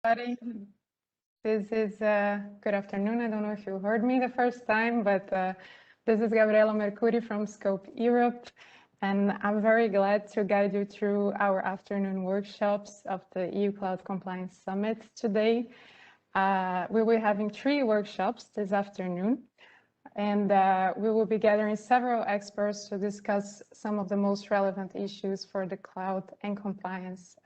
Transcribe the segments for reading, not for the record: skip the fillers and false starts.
everybody. This is good afternoon. I don't know if you heard me the first time, but this is Gabriela Mercuri from Scope Europe, and I'm very glad to guide you through our afternoon workshops of the EU Cloud Compliance Summit today. We will be having 3 workshops this afternoon, and we will be gathering several experts to discuss some of the most relevant issues for the cloud and compliance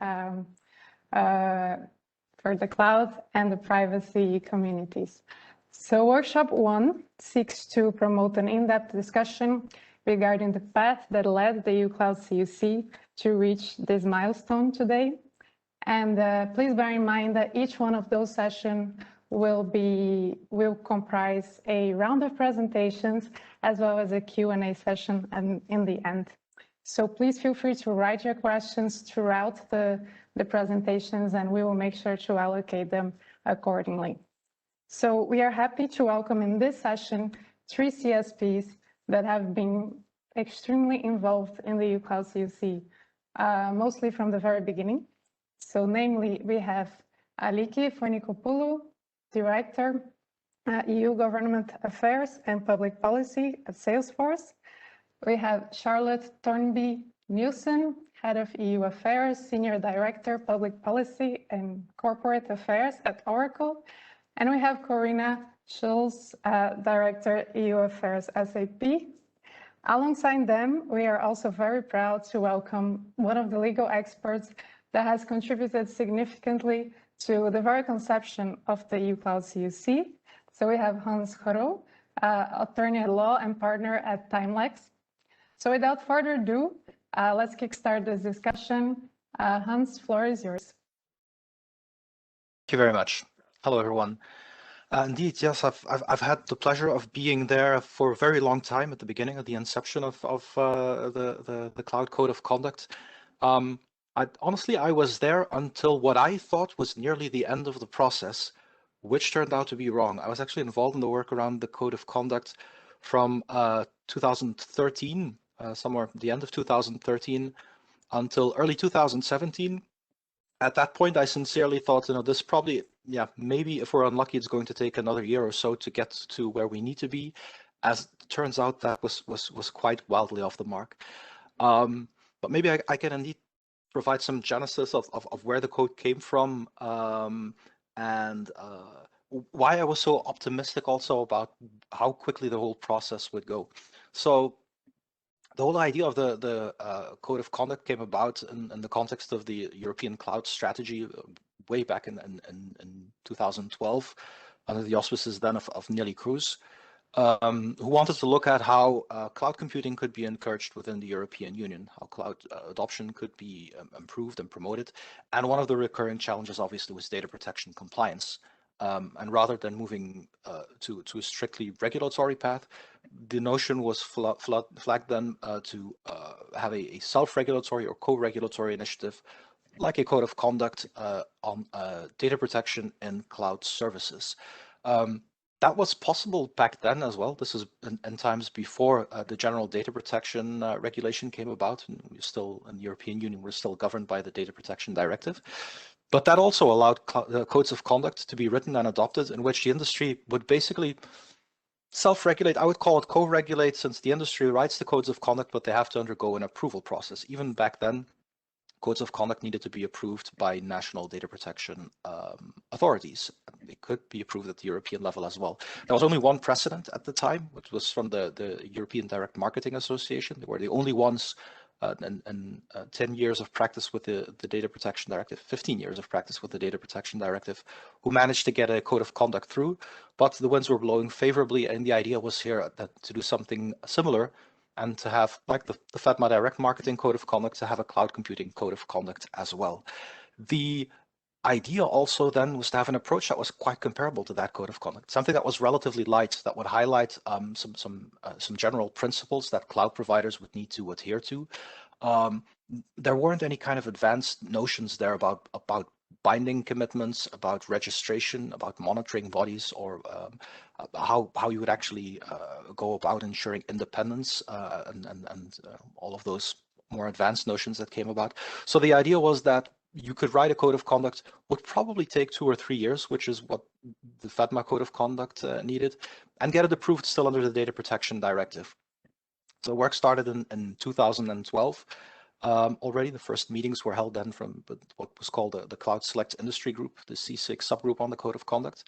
for the cloud and the privacy communities. So workshop 1 seeks to promote an in-depth discussion regarding the path that led the EU Cloud CoC to reach this milestone today. And please bear in mind that each one of those sessions will comprise a round of presentations as well as a Q&A session in the end. So please feel free to write your questions throughout the presentations, and we will make sure to allocate them accordingly. So we are happy to welcome in this session 3 CSPs that have been extremely involved in the EU Cloud CoC, mostly from the very beginning. So namely, we have Aliki Fonikopoulou, Director, EU Government Affairs and Public Policy at Salesforce. We have Charlotte Thornby Nielsen, Head of EU Affairs, Senior Director, Public Policy and Corporate Affairs at Oracle. And we have Corinna Schulz, Director, EU Affairs, SAP. Alongside them, we are also very proud to welcome one of the legal experts that has contributed significantly to the very conception of the EU Cloud CoC. So we have Hans Horo, attorney at law and partner at Timelex. So without further ado, let's kickstart this discussion. Hans, floor is yours. Thank you very much. Hello, everyone. Indeed, yes, I've had the pleasure of being there for a very long time at the beginning of the inception of the Cloud Code of Conduct. Honestly, I was there until what I thought was nearly the end of the process, which turned out to be wrong. I was actually involved in the work around the Code of Conduct from 2013, somewhere at the end of 2013 until early 2017. At that point, I sincerely thought, this probably, maybe if we're unlucky, it's going to take another year or so to get to where we need to be. As it turns out, that was quite wildly off the mark. But maybe I can indeed provide some genesis of where the code came from and why I was so optimistic also about how quickly the whole process would go. So the whole idea of the Code of Conduct came about in the context of the European Cloud Strategy way back in 2012, under the auspices then of Neelie Kroes, who wanted to look at how cloud computing could be encouraged within the European Union, how cloud adoption could be improved and promoted. And one of the recurring challenges, obviously, was data protection compliance. And rather than moving to a strictly regulatory path, the notion was flagged then to have a self-regulatory or co-regulatory initiative, like a code of conduct on data protection in cloud services. That was possible back then as well. This is in times before the general data protection regulation came about. And we're still in the European Union, we're still governed by the Data Protection Directive. But that also allowed codes of conduct to be written and adopted in which the industry would basically self-regulate. I would call it co-regulate, since the industry writes the codes of conduct, but they have to undergo an approval process. Even back then, codes of conduct needed to be approved by national data protection authorities. They could be approved at the European level as well. There was only one precedent at the time, which was from the European Direct Marketing Association. They were the only ones in 10 years of practice with the Data Protection Directive, 15 years of practice with the Data Protection Directive, who managed to get a code of conduct through, but the winds were blowing favorably, and the idea was here to do something similar and to have, like the FATMA Direct Marketing Code of Conduct, to have a cloud computing code of conduct as well. The idea also then was to have an approach that was quite comparable to that code of conduct, something that was relatively light, that would highlight some general principles that cloud providers would need to adhere to. There weren't any kind of advanced notions there about binding commitments, about registration, about monitoring bodies, or how you would actually go about ensuring independence and all of those more advanced notions that came about. So the idea was that you could write a code of conduct, would probably take 2 or 3 years, which is what the FEDMA code of conduct needed, and get it approved still under the Data Protection Directive. So work started in 2012. Already the first meetings were held then from what was called the Cloud Select Industry Group, the C6 subgroup on the Code of Conduct.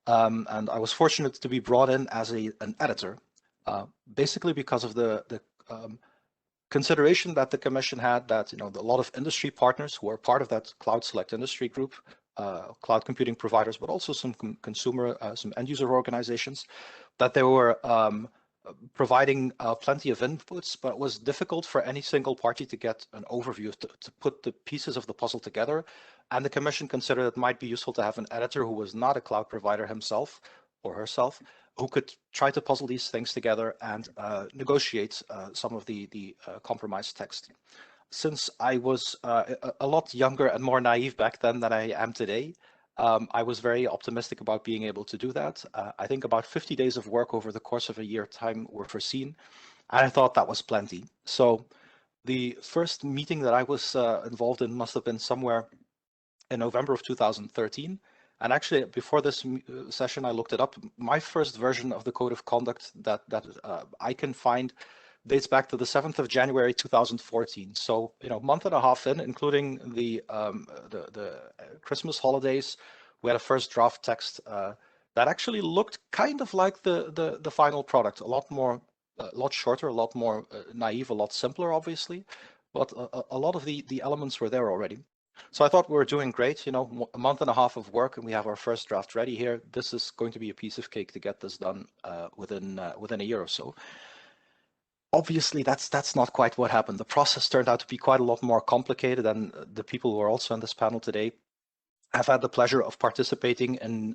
And I was fortunate to be brought in as an editor, basically because of the consideration that the Commission had that, a lot of industry partners who are part of that Cloud Select Industry Group, cloud computing providers, but also some consumer, some end user organizations, that they were providing plenty of inputs, but it was difficult for any single party to get an overview, to put the pieces of the puzzle together. And the Commission considered it might be useful to have an editor who was not a cloud provider himself or herself, who could try to puzzle these things together and negotiate some of the compromise text. Since I was a lot younger and more naive back then than I am today, I was very optimistic about being able to do that. I think about 50 days of work over the course of a year time were foreseen, and I thought that was plenty. So the first meeting that I was involved in must have been somewhere in November of 2013. And actually, before this session, I looked it up. My first version of the Code of Conduct that I can find dates back to the 7th of January 2014. So, a month and a half in, including the Christmas holidays, we had a first draft text that actually looked kind of like the final product. A lot shorter, a lot more naive, a lot simpler, obviously, but a lot of the elements were there already. So I thought we were doing great, a month and a half of work, and we have our first draft ready here. This is going to be a piece of cake to get this done within a year or so. Obviously, that's not quite what happened. The process turned out to be quite a lot more complicated, and the people who are also on this panel today have had the pleasure of participating in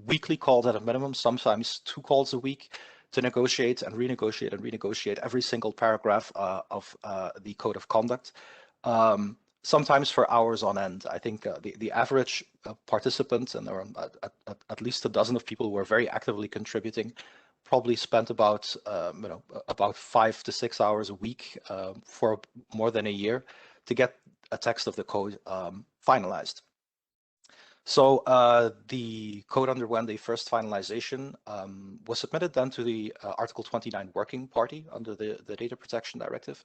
weekly calls at a minimum, sometimes 2 calls a week, to negotiate and renegotiate every single paragraph of the Code of Conduct. Sometimes for hours on end. I think the average participant, and there are at least a dozen of people who were very actively contributing, probably spent about 5 to 6 hours a week for more than a year to get a text of the code finalized. So the code underwent a first finalization, was submitted then to the Article 29 Working Party under the Data Protection Directive.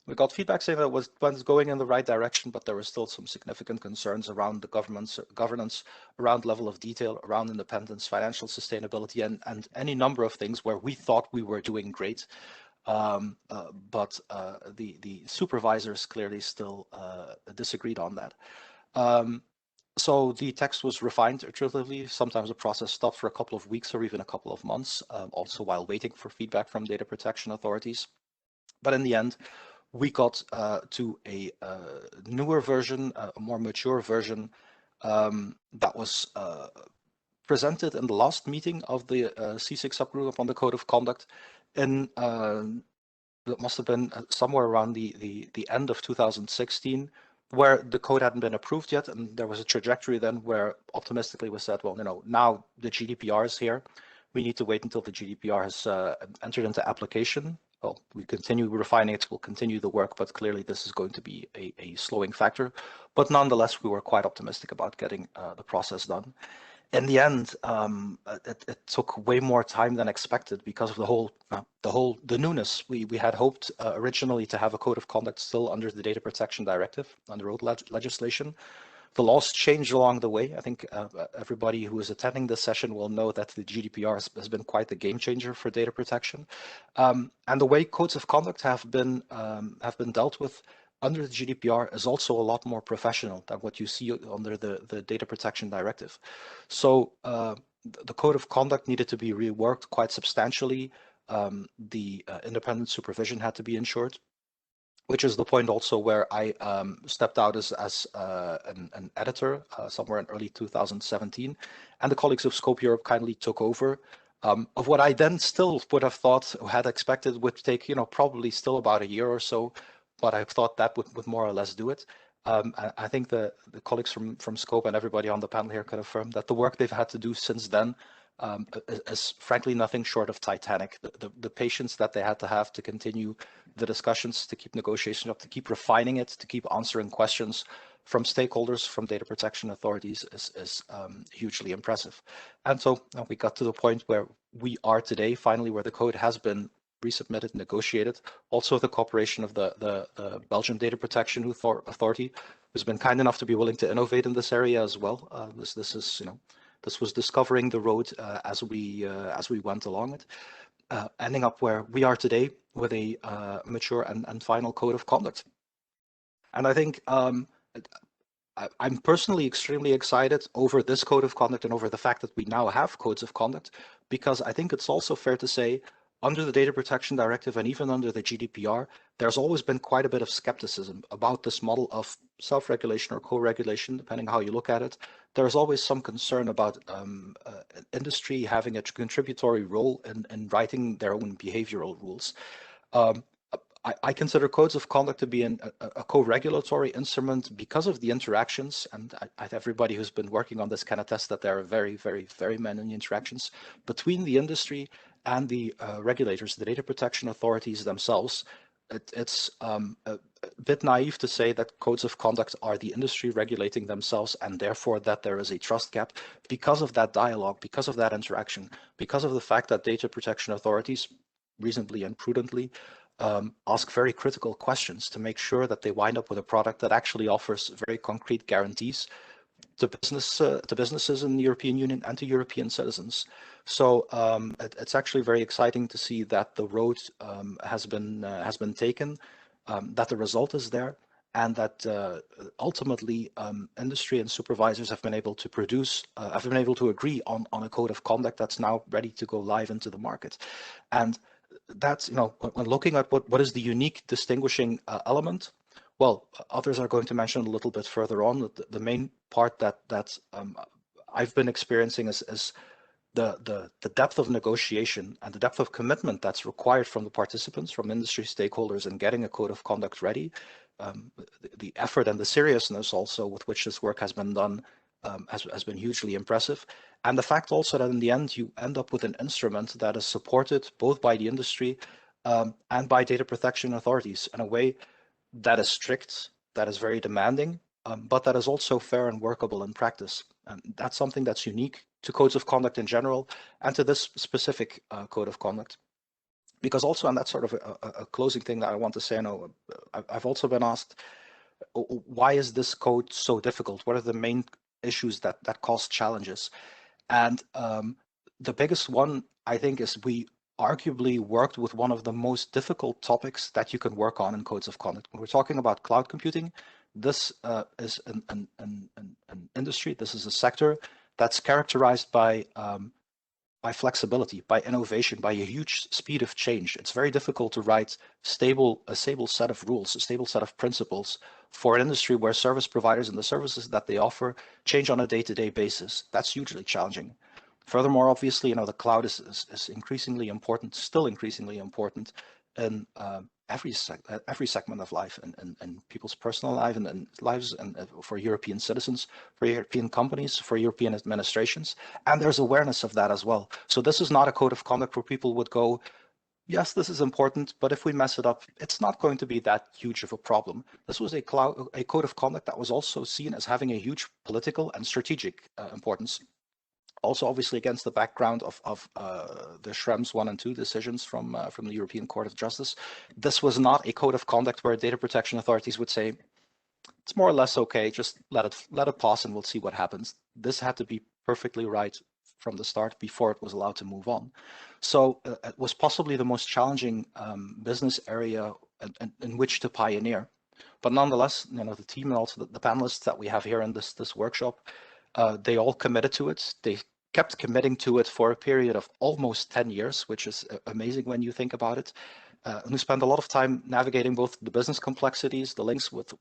We got feedback saying that it was going in the right direction, but there were still some significant concerns around the governance, around level of detail, around independence, financial sustainability, and any number of things where we thought we were doing great. But the supervisors clearly still disagreed on that. So the text was refined iteratively. Sometimes the process stopped for a couple of weeks or even a couple of months, also while waiting for feedback from data protection authorities. But in the end, we got to a newer version, a more mature version that was presented in the last meeting of the C6 subgroup on the Code of Conduct in that must have been somewhere around the end of 2016, where the code hadn't been approved yet, and there was a trajectory then where optimistically was said, well, now the GDPR is here. We need to wait until the GDPR has entered into application. Well, we continue refining it, we'll continue the work, but clearly this is going to be a slowing factor. But nonetheless, we were quite optimistic about getting the process done. In the end, it took way more time than expected because of the newness. We had hoped originally to have a code of conduct still under the Data Protection Directive, under old legislation. The laws changed along the way. I think everybody who is attending this session will know that the GDPR has been quite the game changer for data protection, and the way codes of conduct have been dealt with under the GDPR is also a lot more professional than what you see under the Data Protection Directive. So the Code of Conduct needed to be reworked quite substantially. The independent supervision had to be ensured, which is the point also where I stepped out as an editor somewhere in early 2017. And the colleagues of Scope Europe kindly took over of what I then still would have thought, had expected would take, probably still about a year or so. But I thought that would more or less do it. I think the colleagues from Scope and everybody on the panel here can affirm that the work they've had to do since then is frankly nothing short of titanic. The patience that they had to have to continue the discussions, to keep negotiation up, to keep refining it, to keep answering questions from stakeholders, from data protection authorities is hugely impressive. And so we got to the point where we are today, finally, where the code has been resubmitted, negotiated. Also the cooperation of the Belgian Data Protection Authority, who's been kind enough to be willing to innovate in this area as well. This is, this was discovering the road as we went along it, ending up where we are today with a mature and final code of conduct. And I think I'm personally extremely excited over this code of conduct and over the fact that we now have codes of conduct, because I think it's also fair to say under the Data Protection Directive and even under the GDPR, there's always been quite a bit of skepticism about this model of self-regulation or co-regulation, depending how you look at it. There's always some concern about industry having a contributory role in writing their own behavioral rules. I consider codes of conduct to be a co-regulatory instrument because of the interactions, and everybody who's been working on this can attest that there are very, very, very many interactions between the industry and the regulators, the data protection authorities themselves. It's a bit naive to say that codes of conduct are the industry regulating themselves and therefore that there is a trust gap because of that dialogue, because of that interaction, because of the fact that data protection authorities, reasonably and prudently, ask very critical questions to make sure that they wind up with a product that actually offers very concrete guarantees to businesses in the European Union and to European citizens. So it's actually very exciting to see that the road has been taken, that the result is there, and that ultimately industry and supervisors have been able to produce, have been able to agree on a code of conduct that's now ready to go live into the market. And that's, when looking at what is the unique distinguishing element, well, others are going to mention a little bit further on that the main part that I've been experiencing is the depth of negotiation and the depth of commitment that's required from the participants, from industry stakeholders in getting a code of conduct ready. The effort and the seriousness also with which this work has been done has been hugely impressive. And the fact also that in the end you end up with an instrument that is supported both by the industry and by data protection authorities in a way that is strict, that is very demanding, but that is also fair and workable in practice. And that's something that's unique to codes of conduct in general and to this specific code of conduct. Because also, and that's sort of a closing thing that I want to say, I know I've also been asked, why is this code so difficult? What are the main issues that cause challenges? And the biggest one, I think, is we arguably worked with one of the most difficult topics that you can work on in codes of conduct. When we're talking about cloud computing, this is an industry, this is a sector that's characterized by flexibility, by innovation, by a huge speed of change. It's very difficult to write a stable set of rules, a stable set of principles for an industry where service providers and the services that they offer change on a day-to-day basis. That's hugely challenging. Furthermore, obviously, the cloud is increasingly important, still increasingly important in every segment of life, and people's personal life and lives, and for European citizens, for European companies, for European administrations. And there's awareness of that as well. So this is not a code of conduct where people would go, yes, this is important, but if we mess it up, it's not going to be that huge of a problem. This was a code of conduct that was also seen as having a huge political and strategic importance. Also, obviously, against the background of the Schrems 1 and 2 decisions from the European Court of Justice, this was not a code of conduct where data protection authorities would say, it's more or less okay, just let it pass and we'll see what happens. This had to be perfectly right from the start before it was allowed to move on. So it was possibly the most challenging business area in which to pioneer. But nonetheless, the team and also the panelists that we have here in this workshop, they all committed to it. They kept committing to it for a period of almost 10 years, which is amazing when you think about it. And we spent a lot of time navigating both the business complexities, the links with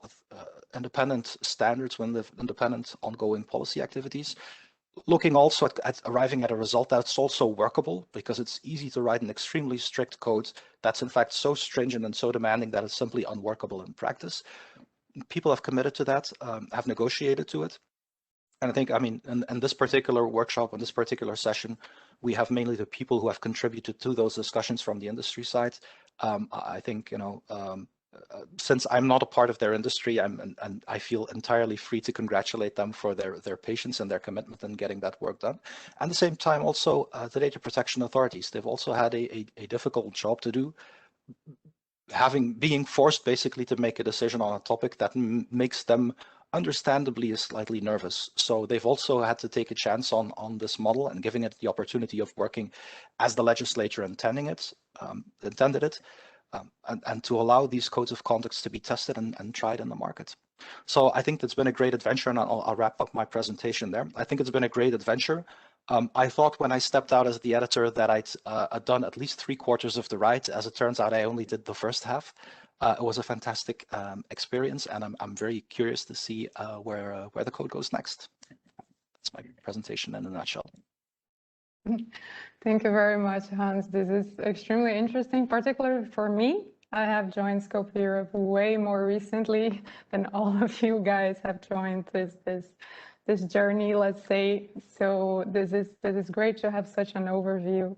independent standards, with independent ongoing policy activities, looking also at arriving at a result that's also workable, because it's easy to write an extremely strict code that's in fact so stringent and so demanding that it's simply unworkable in practice. People have committed to that, have negotiated to it. And I think, in this particular workshop, in this particular session, we have mainly the people who have contributed to those discussions from the industry side. I think, since I'm not a part of their industry, and I feel entirely free to congratulate them for their patience and their commitment in getting that work done. At the same time, also the data protection authorities, they've also had a difficult job to do, being forced basically to make a decision on a topic that makes them understandably slightly nervous. So they've also had to take a chance on this model and giving it the opportunity of working as the legislature intended it. And to allow these codes of conduct to be tested and tried in the market. So I think that's been a great adventure, and I'll wrap up my presentation there. I think it's been a great adventure. I thought when I stepped out as the editor that I'd done at least 3/4 of the ride. As it turns out, I only did the first half. It was a fantastic experience, and I'm very curious to see where the code goes next. That's my presentation in a nutshell. Thank you very much, Hans. This is extremely interesting, particularly for me. I have joined Scope Europe way more recently than all of you guys have joined this journey, let's say. So this is great to have such an overview.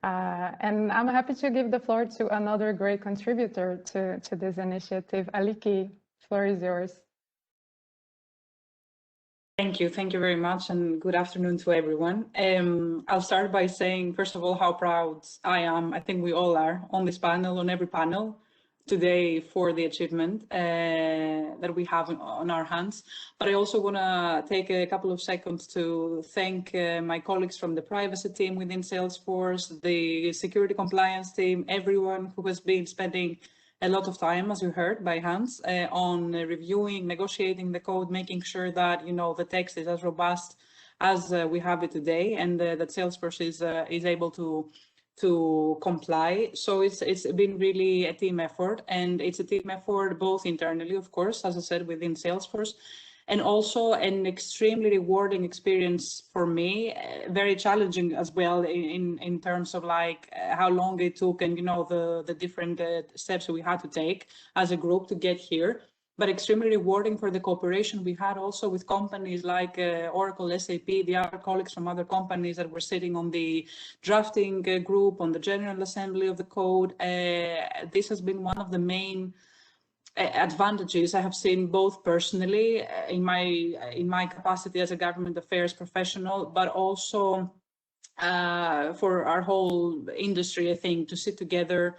And I'm happy to give the floor to another great contributor to this initiative. Aliki, floor is yours. Thank you very much, and good afternoon to everyone. I'll start by saying, first of all, how proud I am, I think we all are, on this panel, on every panel today for the achievement that we have on our hands. But I also want to take a couple of seconds to thank my colleagues from the privacy team within Salesforce, the security compliance team, everyone who has been spending a lot of time, as you heard by Hans, on reviewing, negotiating the code, making sure that the text is as robust as we have it today, and that Salesforce is able to comply. So it's been really a team effort, and it's a team effort both internally, of course, as I said, within Salesforce, and also an extremely rewarding experience for me, very challenging as well in terms of how long it took and the different steps we had to take as a group to get here, but extremely rewarding for the cooperation we had also with companies like Oracle, SAP, the other colleagues from other companies that were sitting on the drafting group, on the general assembly of the code. This has been one of the main advantages I have seen, both personally in my capacity as a government affairs professional, but also for our whole industry, I think, to sit together,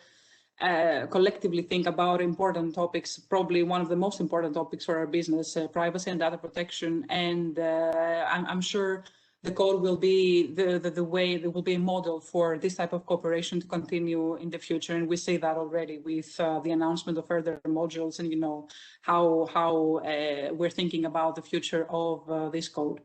collectively think about important topics, probably one of the most important topics for our business, privacy and data protection. And I'm sure the code will be the way that will be a model for this type of cooperation to continue in the future. And we see that already with the announcement of further modules and how we're thinking about the future of this code.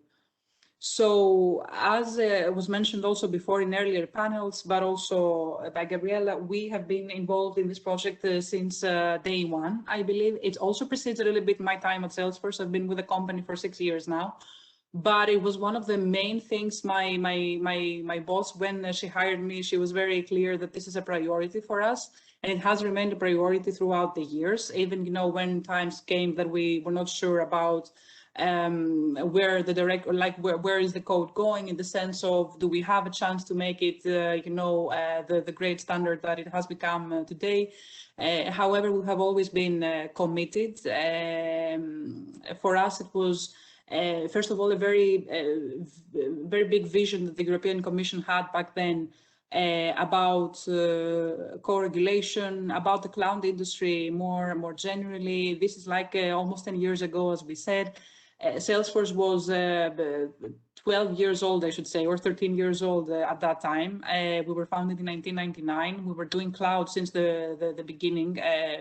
So as was mentioned also before in earlier panels, but also by Gabriela, we have been involved in this project since day one. I believe it also precedes a little bit my time at Salesforce. I've been with the company for 6 years now. But it was one of the main things my boss, when she hired me, she was very clear that this is a priority for us, and it has remained a priority throughout the years, even when times came that we were not sure about where the where is the code going, in the sense of, do we have a chance to make it the great standard that it has become today. However, we have always been committed. For us, it was first of all, a very big vision that the European Commission had back then about co-regulation, about the cloud industry more generally. This is almost 10 years ago, as we said. Salesforce was 12 years old, I should say, or 13 years old at that time. We were founded in 1999. We were doing cloud since the beginning.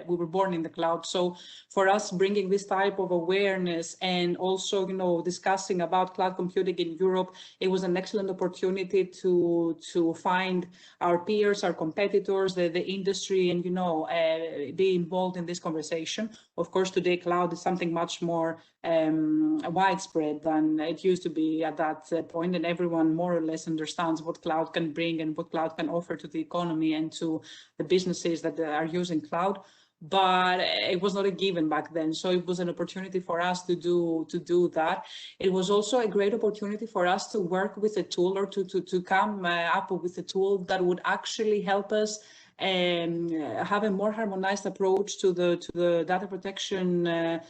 We were born in the cloud. So for us, bringing this type of awareness and also, discussing about cloud computing in Europe, it was an excellent opportunity to find our peers, our competitors, the industry, and, be involved in this conversation. Of course, today, cloud is something much more widespread than it used to be at that point, and everyone more or less understands what cloud can bring and what cloud can offer to the economy and to the businesses that are using cloud. But it was not a given back then, so it was an opportunity for us to do that. It was also a great opportunity for us to work with a tool, or to come up with a tool that would actually help us have a more harmonized approach to the data protection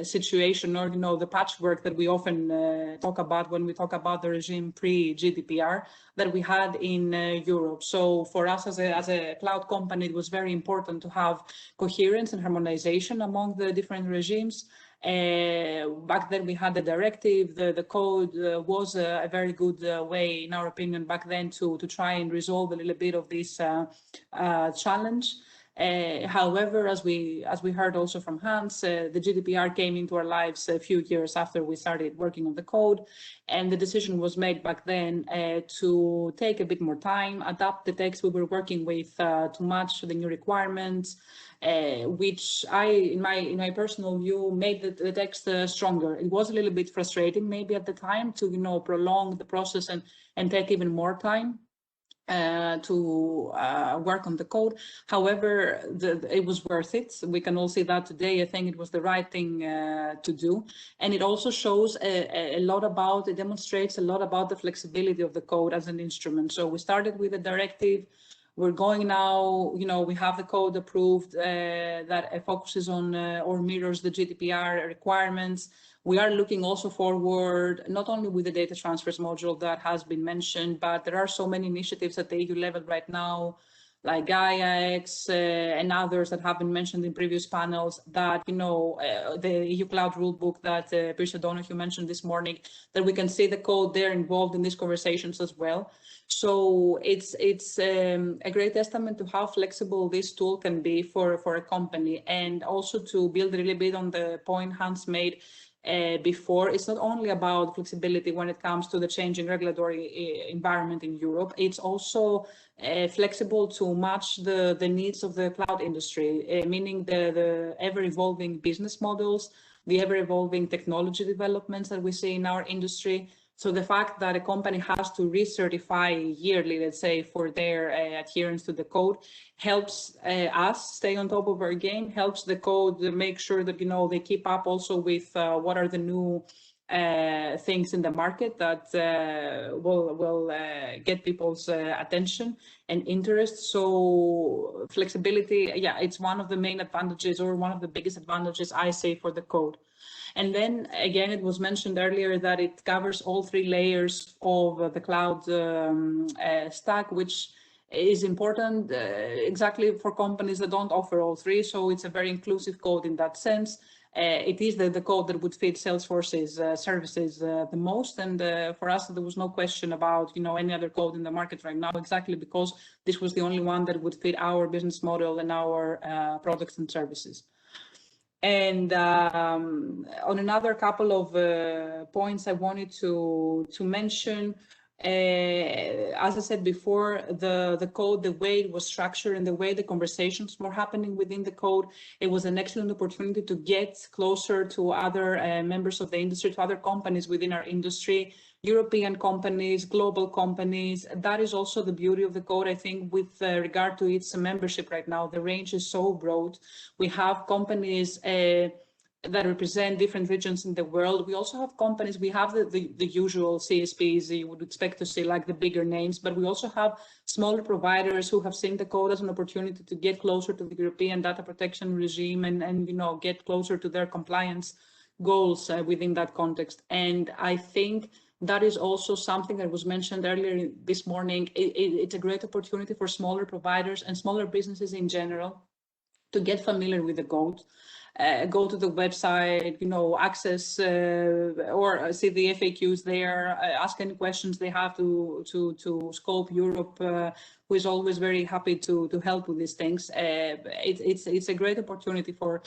situation, or the patchwork that we often talk about when we talk about the regime pre-GDPR that we had in Europe. So for us as a cloud company, it was very important to have coherence and harmonization among the different regimes. Back then we had the directive, the code was a very good way, in our opinion, back then to try and resolve a little bit of this challenge. However, as we heard also from Hans, the GDPR came into our lives a few years after we started working on the code, and the decision was made back then to take a bit more time, adapt the text we were working with to match the new requirements, which in my personal view, made the text stronger. It was a little bit frustrating maybe at the time to prolong the process and take even more time to work on the code. However, it was worth it. We can all see that today. I think it was the right thing to do. And it also shows a lot about, it demonstrates a lot about the flexibility of the code as an instrument. So we started with a directive. We're going now, we have the code approved that focuses on or mirrors the GDPR requirements. We are looking also forward, not only with the data transfers module that has been mentioned, but there are so many initiatives at the EU level right now, like GaiaX and others that have been mentioned in previous panels, that, the EU Cloud rulebook that Pirce Donoghue mentioned this morning, that we can see the code there involved in these conversations as well. So it's a great testament to how flexible this tool can be for a company. And also to build a little bit on the point Hans made before, it's not only about flexibility when it comes to the changing regulatory environment in Europe, it's also flexible to match the needs of the cloud industry, meaning the ever-evolving business models, the ever-evolving technology developments that we see in our industry. So the fact that a company has to recertify yearly, let's say, for their adherence to the code, helps us stay on top of our game, helps the code make sure that, they keep up also with what are the new things in the market that will get people's attention and interest. So flexibility, it's one of the main advantages, or one of the biggest advantages, I say, for the code. And then again, it was mentioned earlier that it covers all three layers of the cloud stack, which is important exactly for companies that don't offer all three. So it's a very inclusive code in that sense. It is the code that would fit Salesforce's services the most. And for us, there was no question about any other code in the market right now, exactly because this was the only one that would fit our business model and our products and services. And on another couple of points I wanted to mention, as I said before, the code, the way it was structured and the way the conversations were happening within the code, it was an excellent opportunity to get closer to other members of the industry, to other companies within our industry, European companies, global companies. That is also the beauty of the code, I think, with regard to its membership right now. The range is so broad. We have companies that represent different regions in the world. We also have companies, we have the usual CSPs you would expect to see, like the bigger names, but we also have smaller providers who have seen the code as an opportunity to get closer to the European data protection regime and get closer to their compliance goals within that context. And I think that is also something that was mentioned earlier this morning. It's a great opportunity for smaller providers and smaller businesses in general to get familiar with the code. Go to the website, access or see the FAQs there, ask any questions they have to Scope Europe, who is always very happy to help with these things. It's a great opportunity for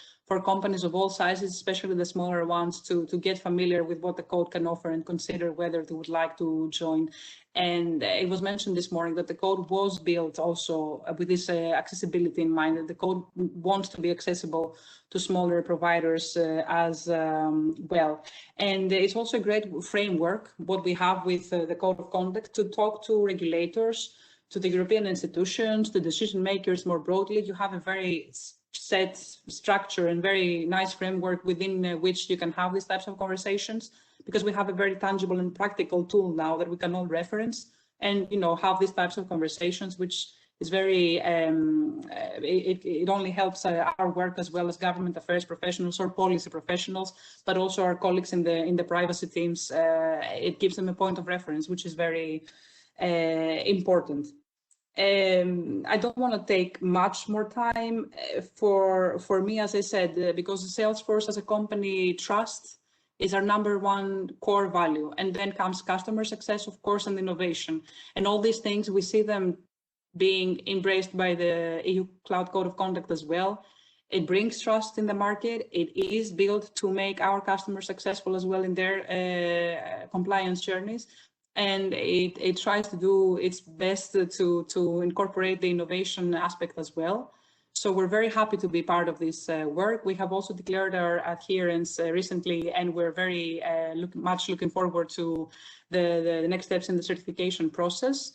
companies of all sizes, especially the smaller ones, to get familiar with what the code can offer and consider whether they would like to join. And it was mentioned this morning that the code was built also with this accessibility in mind, that the code wants to be accessible to smaller providers as well. And it's also a great framework, what we have with the Code of Conduct, to talk to regulators, to the European institutions, to decision makers more broadly. You have a very set structure and very nice framework within which you can have these types of conversations, because we have a very tangible and practical tool now that we can all reference and have these types of conversations, which It's very, it only helps our work as well as government affairs professionals or policy professionals, but also our colleagues in the privacy teams. It gives them a point of reference, which is very important. I don't want to take much more time. For me, as I said, because Salesforce as a company, trust is our #1 core value, and then comes customer success, of course, and innovation. And all these things, we see them being embraced by the EU Cloud Code of Conduct as well. It brings trust in the market. It is built to make our customers successful as well in their compliance journeys. And it tries to do its best to incorporate the innovation aspect as well. So we're very happy to be part of this work. We have also declared our adherence recently, and we're very much looking forward to the next steps in the certification process.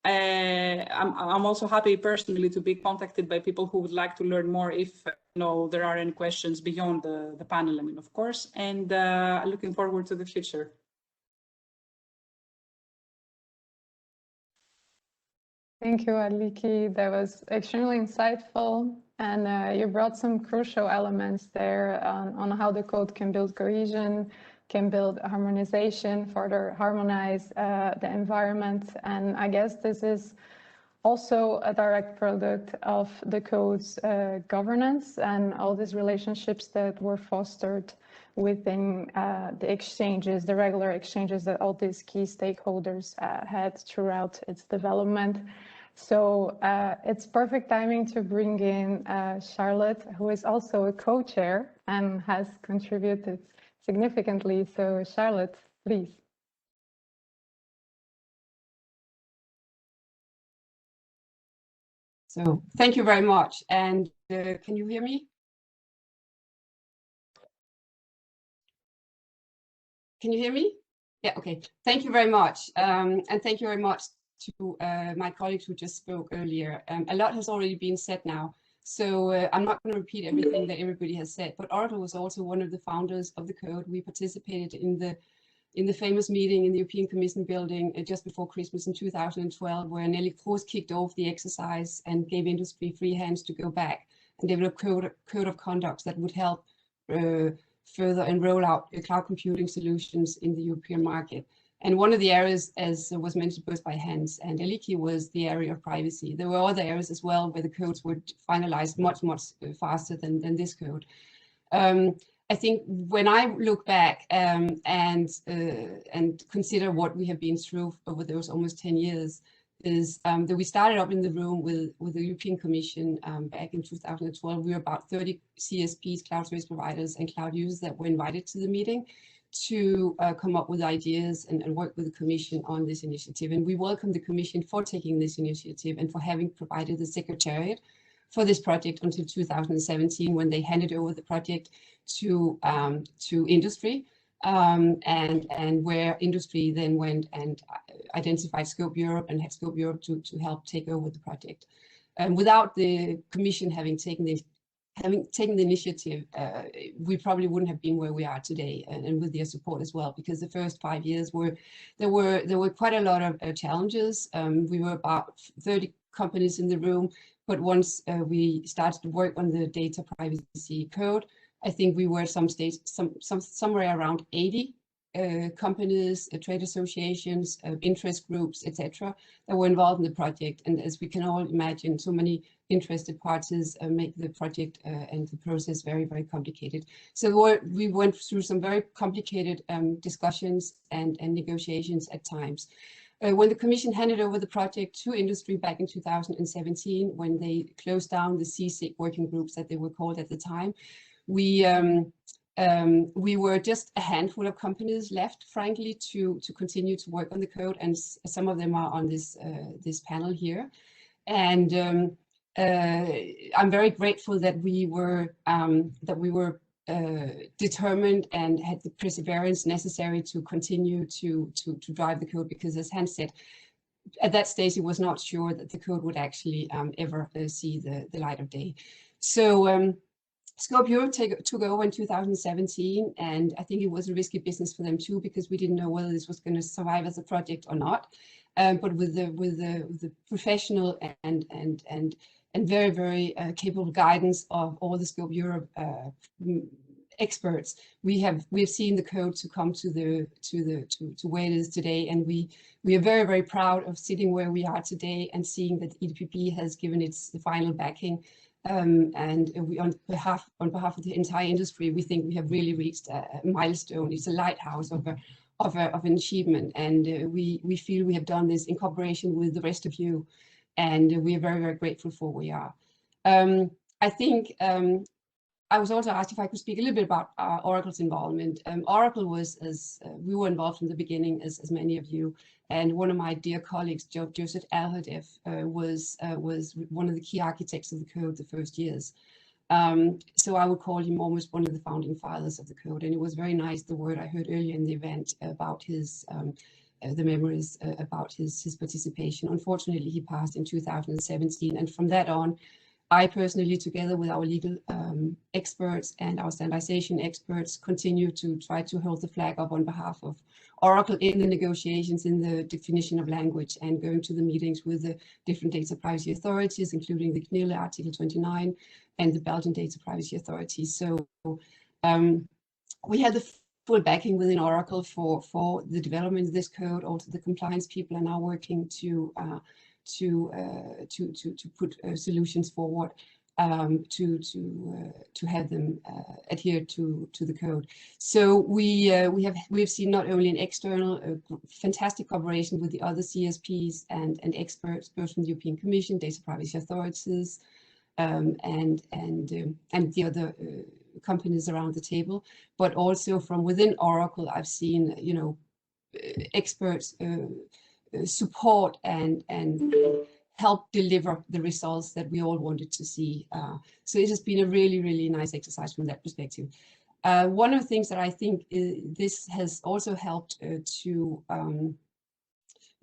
I'm also happy personally to be contacted by people who would like to learn more if there are any questions beyond the panel, I mean, of course, and looking forward to the future. Thank you, Aliki. That was extremely insightful, and you brought some crucial elements there on how the code can build cohesion, can build harmonization, further harmonize the environment. And I guess this is also a direct product of the code's governance and all these relationships that were fostered within the exchanges, the regular exchanges that all these key stakeholders had throughout its development. So it's perfect timing to bring in Charlotte, who is also a co-chair and has contributed significantly. So Charlotte, please. So thank you very much. And can you hear me? Can you hear me? Yeah, okay. Thank you very much. And thank you very much to my colleagues who just spoke earlier. A lot has already been said now. So I'm not going to repeat everything that everybody has said, but Oracle was also one of the founders of the code. We participated in the famous meeting in the European Commission building just before Christmas in 2012, where Nelly Kroes kicked off the exercise and gave industry free hands to go back and develop code of conduct that would help further and roll out cloud computing solutions in the European market. And one of the areas, as was mentioned both by Hans and Aliki, was the area of privacy. There were other areas as well where the codes were finalized much faster than this code. I think when I look back and consider what we have been through over those almost 10 years, is that we started up in the room with the European Commission back in 2012. We were about 30 CSPs, cloud service providers, and cloud users that were invited to the meeting to come up with ideas and work with the Commission on this initiative. And we welcome the Commission for taking this initiative and for having provided the secretariat for this project until 2017, when they handed over the project to industry, and where industry then went and identified Scope Europe and had Scope Europe to help take over the project. Without the Commission having taken the initiative, we probably wouldn't have been where we are today, and with their support as well, because the first 5 years there were quite a lot of challenges. We were about 30 companies in the room, but once we started to work on the data privacy code, I think we were at some stage somewhere around 80 companies, trade associations, interest groups, etc., that were involved in the project. And as we can all imagine, so many interested parties make the project and the process very, very complicated. So we went through some very complicated discussions and negotiations at times. When the Commission handed over the project to industry back in 2017, when they closed down the CSIC working groups that they were called at the time, we were just a handful of companies left, frankly, to continue to work on the code, and some of them are on this panel here. And I'm very grateful that we were determined and had the perseverance necessary to continue to drive the code, because, as Hans said, at that stage it was not sure that the code would actually ever see the light of day. So Scope Europe took over in 2017, and I think it was a risky business for them too, because we didn't know whether this was going to survive as a project or not. but with the professional and very, very capable guidance of all the Scope Europe experts, we've seen the code to come to where it is today, and we are very, very proud of sitting where we are today and seeing that EDPB has given its final backing. And we, on behalf of the entire industry, we think we have really reached a milestone. It's a lighthouse of an achievement, and we feel we have done this in cooperation with the rest of you, and we are very, very grateful for where we are. I think I was also asked if I could speak a little bit about Oracle's involvement. Oracle was, we were involved from the beginning, as many of you, and one of my dear colleagues, Joseph Alhadeff, was one of the key architects of the code the first years. So I would call him almost one of the founding fathers of the code, and it was very nice, the word I heard earlier in the event about his the memories about his participation. Unfortunately, he passed in 2017, and from that on, I personally, together with our legal experts and our standardization experts, continue to try to hold the flag up on behalf of Oracle in the negotiations, in the definition of language, and going to the meetings with the different data privacy authorities, including the CNIL Article 29 and the Belgian Data Privacy Authority. So we had the full backing within Oracle for the development of this code. Also, the compliance people are now working to put solutions forward to have them adhere to the code. So we've seen not only an external fantastic cooperation with the other CSPs and experts, both from the European Commission, data privacy authorities, and the other companies around the table, but also from within Oracle, I've seen, you know, experts support and help deliver the results that we all wanted to see. So it has been a really, really nice exercise from that perspective. One of the things that I think this has also helped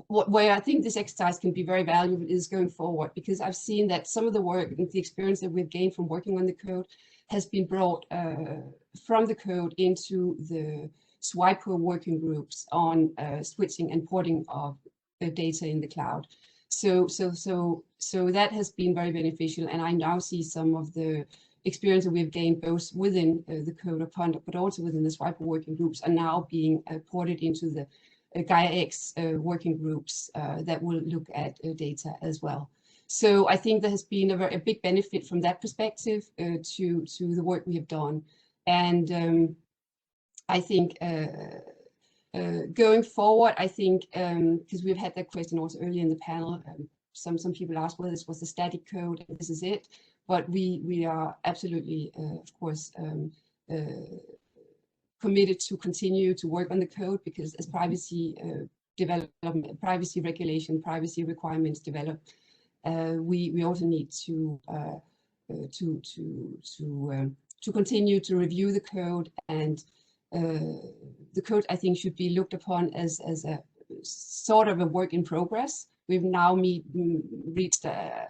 where I think this exercise can be very valuable is going forward, because I've seen that some of the work and the experience that we've gained from working on the code has been brought from the code into the SWIPO working groups on switching and porting of data in the cloud. So that has been very beneficial, and I now see some of the experience that we've gained both within the code of conduct, but also within the SWIPO working groups, are now being ported into the Gaia X working groups that will look at data as well. So I think there has been a big benefit from that perspective to the work we have done, and I think. Going forward, I think, because we've had that question also earlier in the panel, some people asked whether this was a static code and this is it, but we are absolutely, of course, committed to continue to work on the code, because as privacy development, privacy regulation, privacy requirements develop, we also need to continue to review the code, and the code, I think, should be looked upon as a sort of a work in progress. We've now reached a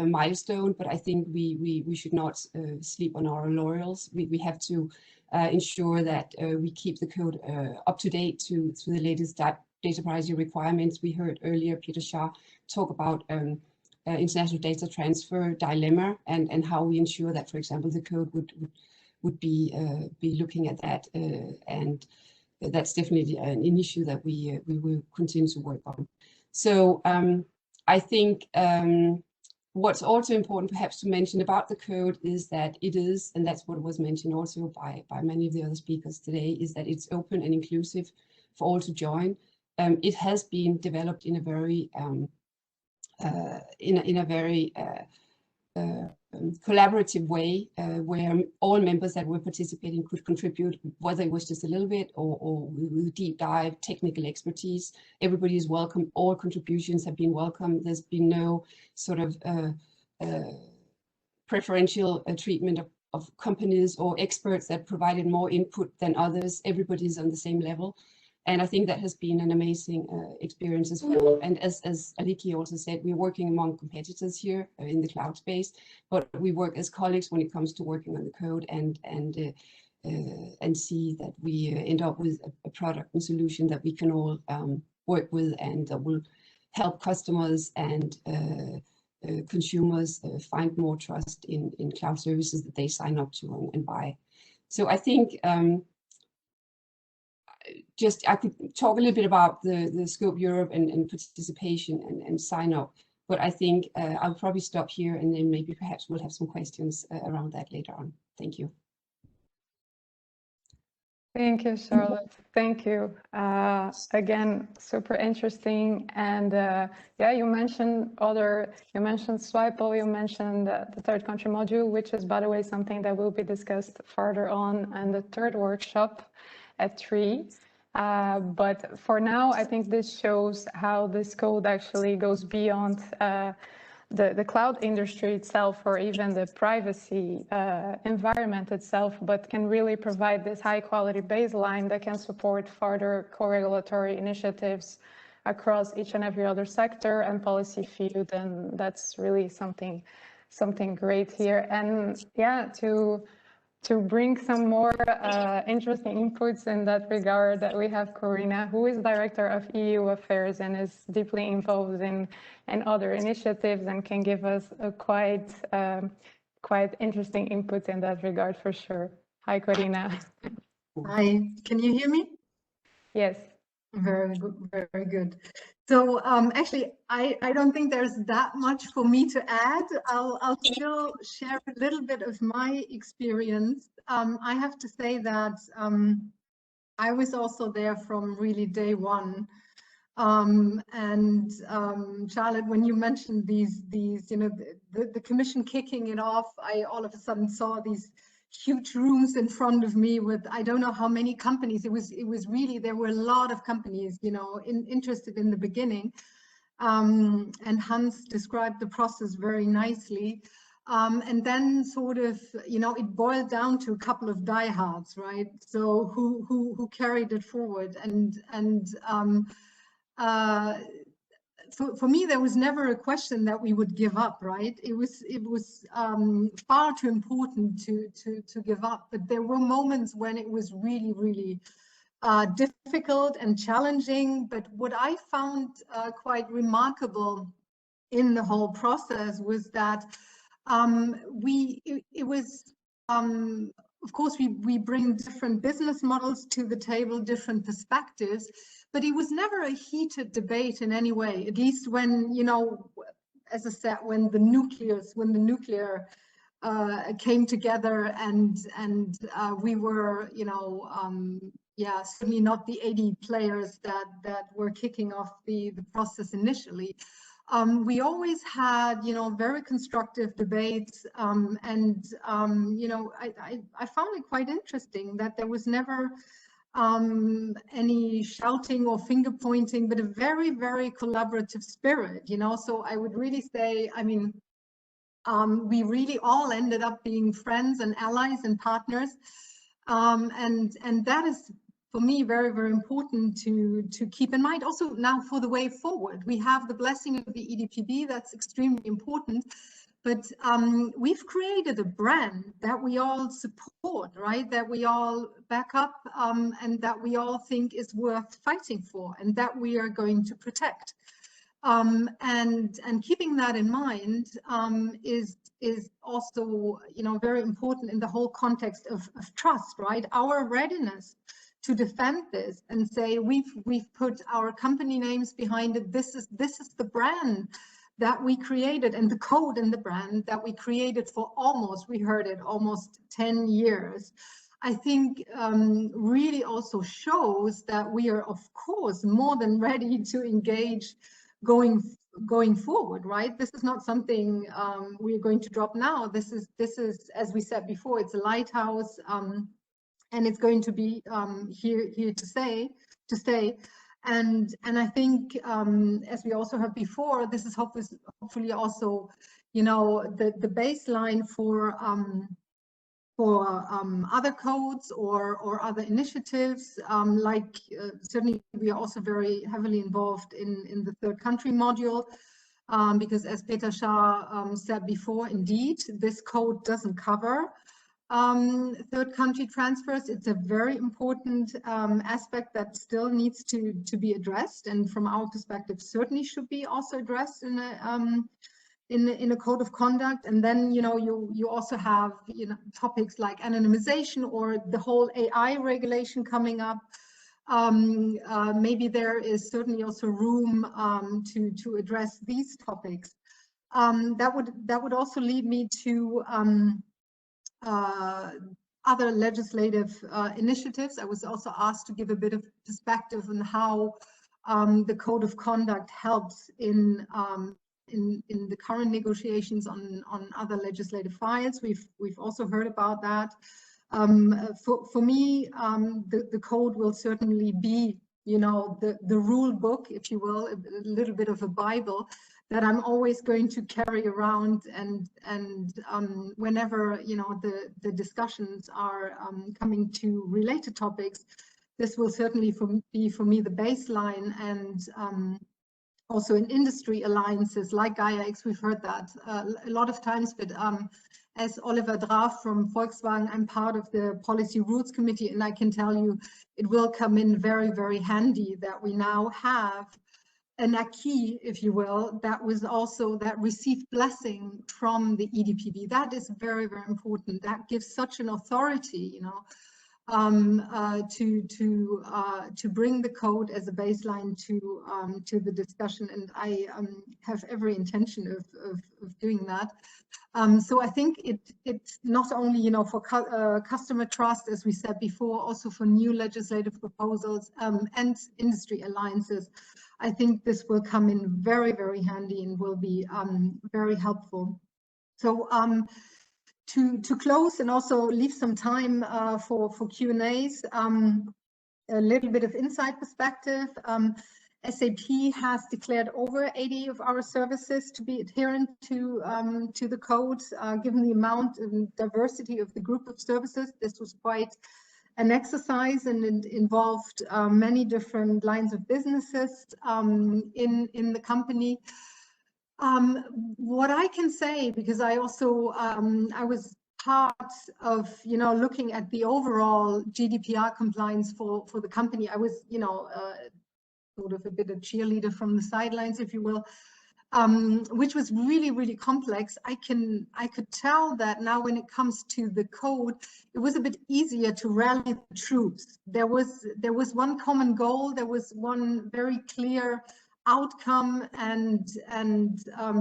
milestone, but I think we should not sleep on our laurels. We have to ensure that we keep the code up to date to the latest data privacy requirements. We heard earlier Peter Shah talk about international data transfer dilemma, and how we ensure that, for example, the code would be looking at that, and that's definitely an issue that we will continue to work on. So I think what's also important perhaps to mention about the code is that it is, and that's what was mentioned also by many of the other speakers today, is that it's open and inclusive for all to join. It has been developed in a very collaborative way, where all members that were participating could contribute, whether it was just a little bit or with deep dive technical expertise. Everybody is welcome. All contributions have been welcome. There's been no sort of preferential treatment of companies or experts that provided more input than others. Everybody's on the same level. And I think that has been an amazing experience as well. And as Aliki also said, we're working among competitors here in the cloud space, but we work as colleagues when it comes to working on the code, and see that we end up with a product and solution that we can all work with, and that will help customers and consumers find more trust in cloud services that they sign up to and buy. So I think I could talk a little bit about the Scope Europe and participation and sign up, but I think I'll probably stop here, and then maybe perhaps we'll have some questions around that later on. Thank you. Thank you, Charlotte. Thank you. Again, super interesting. And yeah, you mentioned Swiple, you mentioned the third country module, which is, by the way, something that will be discussed further on in the third workshop at 3. But for now, I think this shows how this code actually goes beyond the cloud industry itself, or even the privacy environment itself, but can really provide this high quality baseline that can support further co-regulatory initiatives across each and every other sector and policy field. And that's really something great here. And yeah, to bring some more interesting inputs in that regard, that we have Corina, who is Director of EU Affairs and is deeply involved in other initiatives and can give us a quite interesting input in that regard for sure. Hi, Corina. Hi, can you hear me? Yes. Very good, very good. So actually, I don't think there's that much for me to add. I'll still share a little bit of my experience. I have to say that I was also there from really day one. Charlotte, when you mentioned these, you know, the commission kicking it off, I all of a sudden saw these huge rooms in front of me with I don't know how many companies. It was really, there were a lot of companies, you know, interested in the beginning. And Hans described the process very nicely. And then sort of, you know, it boiled down to a couple of diehards, right? So who carried it forward, for me, there was never a question that we would give up, right? It was far too important to give up. But there were moments when it was really, really difficult and challenging. But what I found quite remarkable in the whole process was that of course, we bring different business models to the table, different perspectives, but it was never a heated debate in any way, at least when, you know, as I said, when the nuclear came together and we were, you know, yeah, certainly not the 80 players that were kicking off the process initially. We always had, you know, very constructive debates, you know, I found it quite interesting that there was never any shouting or finger pointing, but a very, very collaborative spirit, you know. So I would really say, I mean, we really all ended up being friends and allies and partners, and that is, for me, very, very important to keep in mind. Also now for the way forward, we have the blessing of the EDPB, that's extremely important, but we've created a brand that we all support, right? That we all back up, and that we all think is worth fighting for, and that we are going to protect. And keeping that in mind is also, you know, very important in the whole context of trust, right? Our readiness to defend this and say we've put our company names behind it. This is the brand that we created, and the code and the brand that we created for almost 10 years. I think really also shows that we are, of course, more than ready to engage going forward, right? This is not something we're going to drop now. This is, as we said before, it's a lighthouse, and it's going to be here to stay. And I think, as we also heard before, this is hopefully also, you know, the baseline for other codes or other initiatives. Certainly, we are also very heavily involved in the third country module, because as Peter Shah said before, indeed, this code doesn't cover Third country transfers, it's a very important aspect that still needs to be addressed, and from our perspective certainly should be also addressed in a code of conduct. And then you also have topics like anonymization or the whole AI regulation coming up. Maybe there is certainly also room to address these topics. That would also lead me to other legislative initiatives. I was also asked to give a bit of perspective on how the code of conduct helps in the current negotiations on other legislative files. We've also heard about that. For me, the code will certainly be, the rule book, if you will, a little bit of a Bible that I'm always going to carry around, and whenever the discussions are coming to related topics, this will certainly be for me the baseline. And also in industry alliances like Gaia-X, we've heard that a lot of times, but as Oliver Draf from Volkswagen, I'm part of the Policy Rules Committee, and I can tell you it will come in very, very handy that we now have an acquis, if you will, that received blessing from the EDPB. That is very, very important. That gives such an authority, to bring the code as a baseline to the discussion, and I have every intention of doing that. So I think it's not only for customer trust, as we said before, also for new legislative proposals and industry alliances. I think this will come in very, very handy and will be very helpful. So to close and also leave some time for Q&As, a little bit of inside perspective. SAP has declared over 80 of our services to be adherent to the code. Given the amount and diversity of the group of services, this was quite an exercise, and it involved many different lines of businesses in the company. What I can say, because I also I was part of looking at the overall GDPR compliance for the company. I was sort of a bit of cheerleader from the sidelines, if you will, which was really, really complex. I could tell that now when it comes to the code, it was a bit easier to rally the troops. There was one common goal, there was one very clear outcome and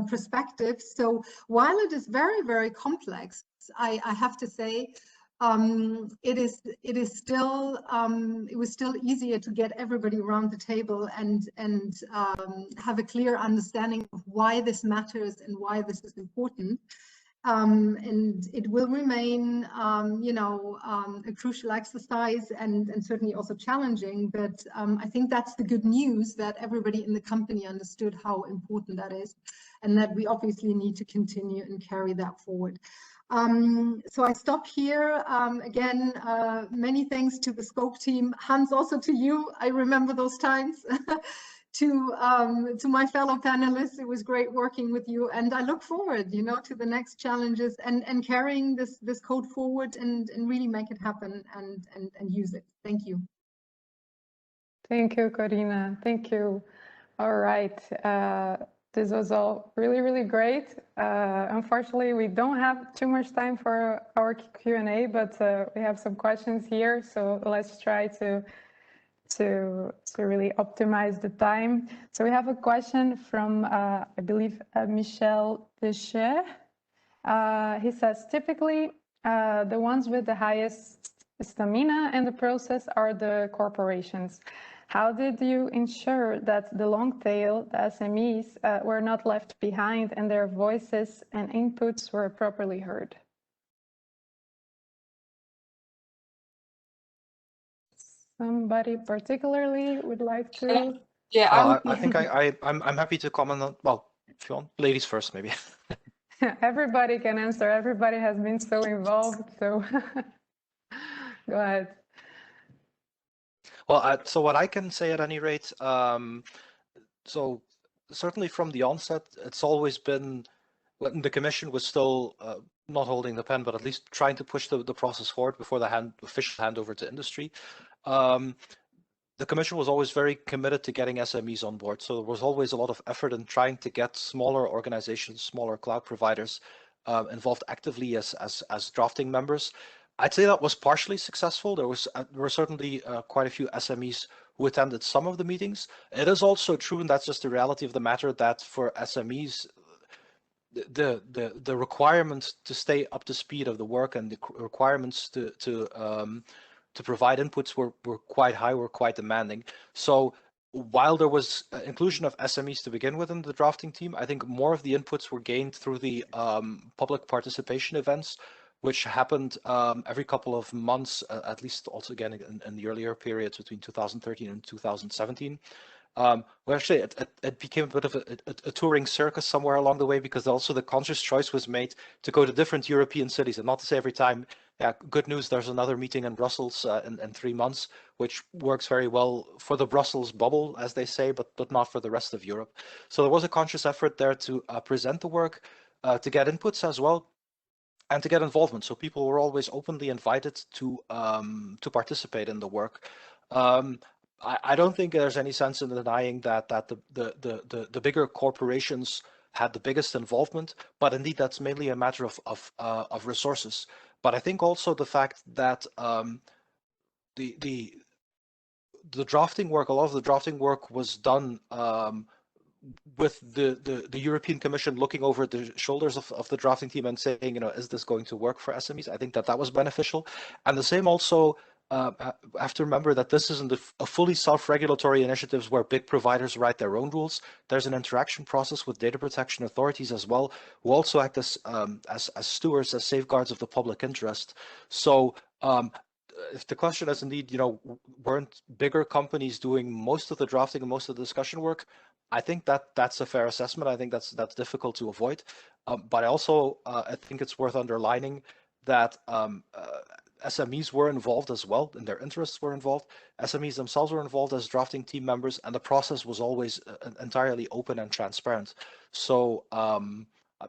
perspective. So while it is very, very complex, I have to say, it was still easier to get everybody around the table and have a clear understanding of why this matters and why this is important. And it will remain, a crucial exercise and certainly also challenging. But I think that's the good news, that everybody in the company understood how important that is, and that we obviously need to continue and carry that forward. So I stop here. Again, many thanks to the CoC team. Hans, also to you. I remember those times. To my fellow panelists, it was great working with you, and I look forward, to the next challenges and carrying this code forward and really make it happen and use it. Thank you. Thank you, Corina. Thank you. All right. This was all really, really great. Unfortunately, we don't have too much time for our Q&A, but we have some questions here, so let's try to really optimize the time. So we have a question from, I believe, Michel Deschet. He says, typically, the ones with the highest stamina in the process are the corporations. How did you ensure that the long tail, the SMEs, were not left behind and their voices and inputs were properly heard? Somebody particularly would like to? Yeah, I think I'm happy to comment on, well, if you want, ladies first, maybe. Everybody can answer. Everybody has been so involved, so go ahead. Well, so what I can say at any rate, so certainly from the onset, it's always been, when the Commission was still not holding the pen, but at least trying to push the process forward before the official handover to industry. The Commission was always very committed to getting SMEs on board. So there was always a lot of effort in trying to get smaller organizations, smaller cloud providers involved actively as drafting members. I'd say that was partially successful. There were certainly quite a few SMEs who attended some of the meetings. It is also true, and that's just the reality of the matter, that for SMEs, the requirements to stay up to speed of the work and the requirements to provide inputs were quite high, were quite demanding. So while there was inclusion of SMEs to begin with in the drafting team, I think more of the inputs were gained through the public participation events, which happened every couple of months, at least also again in the earlier periods between 2013 and 2017. Well, actually, it became a bit of a touring circus somewhere along the way, because also the conscious choice was made to go to different European cities, and not to say every time, yeah, good news, there's another meeting in Brussels in 3 months, which works very well for the Brussels bubble, as they say, but not for the rest of Europe. So there was a conscious effort there to present the work, to get inputs as well, and to get involvement. So people were always openly invited to participate in the work. I don't think there's any sense in denying that the bigger corporations had the biggest involvement, but indeed that's mainly a matter of resources. But I think also the fact that the drafting work, a lot of the drafting work was done with the European Commission looking over the shoulders of the drafting team and saying, you know, is this going to work for SMEs? I think that was beneficial. And the same also, have to remember that this isn't a fully self-regulatory initiatives where big providers write their own rules. There's an interaction process with data protection authorities as well, who also act as stewards, as safeguards of the public interest. So if the question is indeed, you know, weren't bigger companies doing most of the drafting and most of the discussion work? I think that's a fair assessment. I think that's difficult to avoid. But I also I think it's worth underlining that SMEs were involved as well, and their interests were involved. SMEs themselves were involved as drafting team members, and the process was always entirely open and transparent. So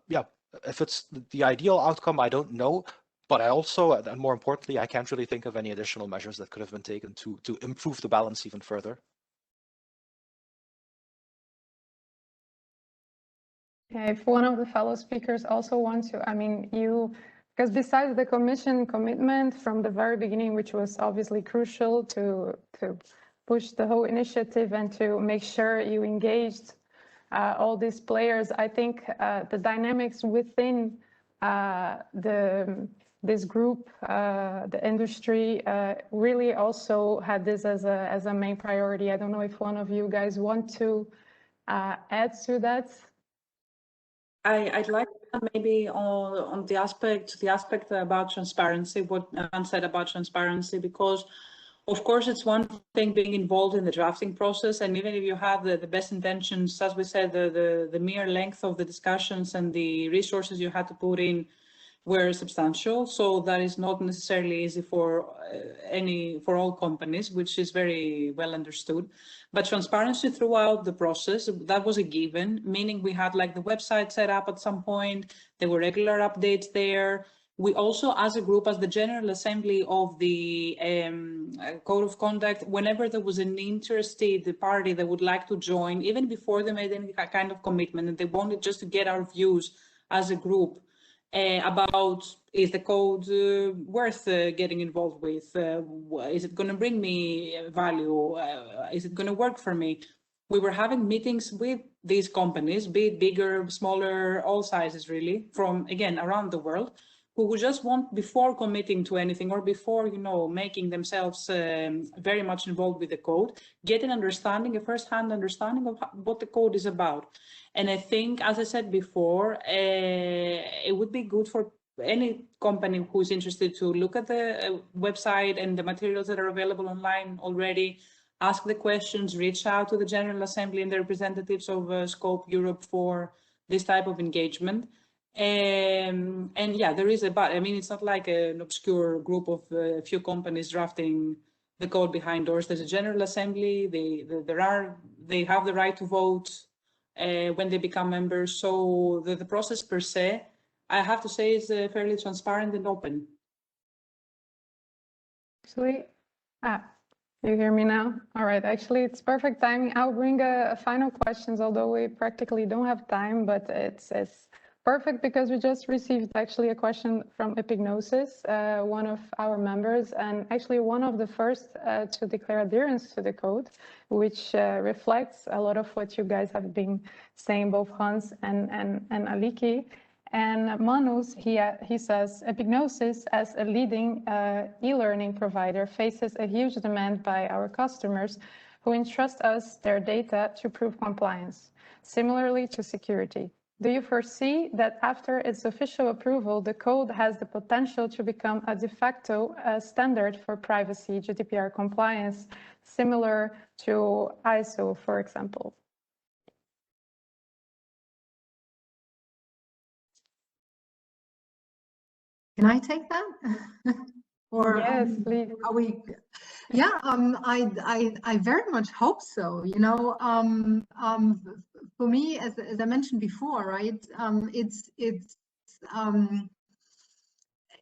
yeah, if it's the ideal outcome, I don't know. But I also, and more importantly, I can't really think of any additional measures that could have been taken to improve the balance even further. Yeah, if one of the fellow speakers also wants to, I mean, because besides the Commission commitment from the very beginning, which was obviously crucial to push the whole initiative and to make sure you engaged all these players, I think the dynamics within this group, the industry, really also had this as a main priority. I don't know if one of you guys want to add to that. I'd like maybe on the aspect about transparency, what Anne said about transparency, because of course it's one thing being involved in the drafting process, and even if you have the best intentions, as we said, the mere length of the discussions and the resources you had to put in were substantial. So that is not necessarily easy for all companies, which is very well understood. But transparency throughout the process, that was a given, meaning we had like the website set up at some point, there were regular updates there. We also, as a group, as the General Assembly of the Code of Conduct, whenever there was an interested party that would like to join, even before they made any kind of commitment, and they wanted just to get our views as a group, about is the code worth getting involved with? Is it going to bring me value? Is it going to work for me? We were having meetings with these companies, be it bigger, smaller, all sizes really, from, again, around the world, who would just want, before committing to anything or before, you know, making themselves very much involved with the code, get an understanding, a first-hand understanding of what the code is about. And I think, as I said before, it would be good for any company who's interested to look at the website and the materials that are available online already, ask the questions, reach out to the General Assembly and the representatives of Scope Europe for this type of engagement. And yeah, there is but I mean, it's not like an obscure group of a few companies drafting the code behind doors. There's a General Assembly, they have the right to vote when they become members. So the process per se I have to say is fairly transparent and open. Actually, you hear me now? All right, actually, it's perfect timing. I'll bring a final questions, although we practically don't have time, but it's perfect because we just received actually a question from Epignosis, one of our members, and actually one of the first to declare adherence to the code, which reflects a lot of what you guys have been saying, both Hans and Aliki. And Manus, he says, Epignosis as a leading e-learning provider faces a huge demand by our customers who entrust us their data to prove compliance, similarly to security. Do you foresee that after its official approval, the code has the potential to become a de facto standard for privacy GDPR compliance, similar to ISO, for example? Can I take that? Or yes, please. Are we? Yeah, I very much hope so. You know, for me, as I mentioned before, right? It's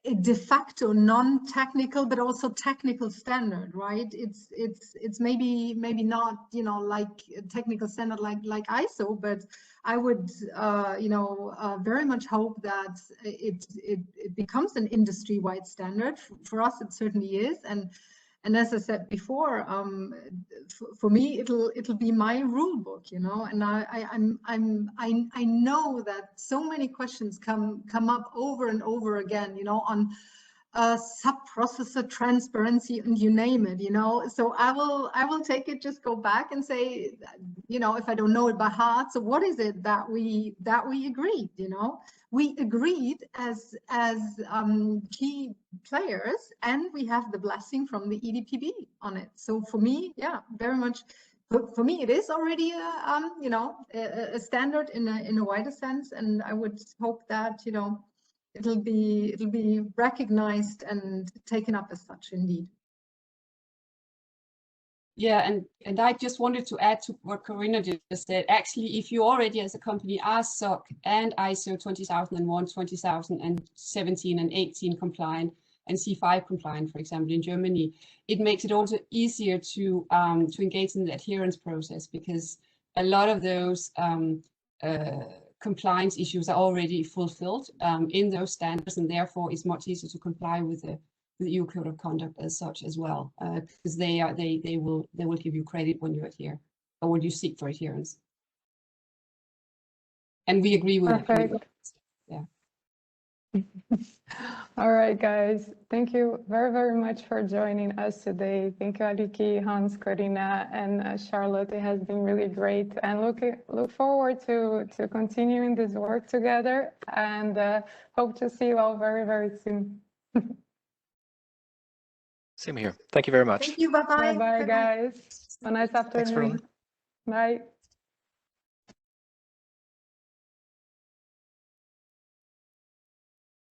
a de facto non-technical, but also technical standard, right? It's maybe not, you know, like a technical standard like ISO, but I would very much hope that it becomes an industry-wide standard. For us, it certainly is, and as I said before, for me, it'll be my rule book, you know. And I know that so many questions come up over and over again, you know, on sub-processor transparency and you name it, you know. So I will take it, just go back and say, you know, if I don't know it by heart, so what is it that we agreed, you know? We agreed as key players, and we have the blessing from the EDPB on it. So for me, yeah, very much. For me, it is already a standard in a wider sense, and I would hope that, you know, it'll be recognized and taken up as such, indeed. Yeah, and I just wanted to add to what Corinna just said. Actually, if you already as a company are SOC and ISO 20001, 2017 and 18 compliant and C5 compliant, for example, in Germany, it makes it also easier to engage in the adherence process, because a lot of those compliance issues are already fulfilled in those standards, and therefore it's much easier to comply with the EU Code of Conduct as such as well, because they will give you credit when you adhere or when you seek for adherence. And we agree with it. Perfect. Yeah. All right, guys. Thank you very, very much for joining us today. Thank you, Aliki, Hans, Corinna, and Charlotte. It has been really great, and look forward to continuing this work together, and hope to see you all very, very soon. Same here. Thank you very much. Thank you. Bye-bye. Bye-bye, guys. Have a nice afternoon. Thanks, everyone. Bye.